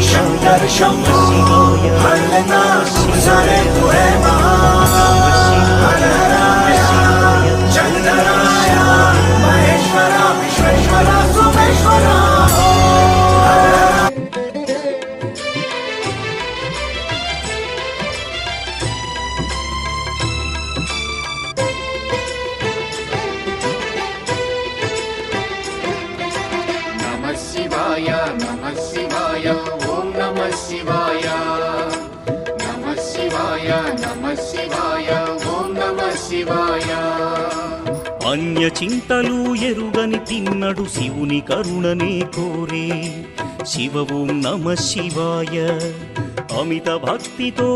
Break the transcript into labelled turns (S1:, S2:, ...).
S1: शंकर शंभो भोलेनाथ सारे तू है चंद्राया महेश्वरा विश्वेश्वरा सोमेश्वरा।
S2: नमः शिवाय ओम नमः शिवाय नमः शिवाय ओम नमः शिवाय।
S3: अन्य చింతలు ఎరుగని తిన్నడు శివుని కరుణనే కోరే శివ ఓం నమ శివాయ అమిత భక్తితో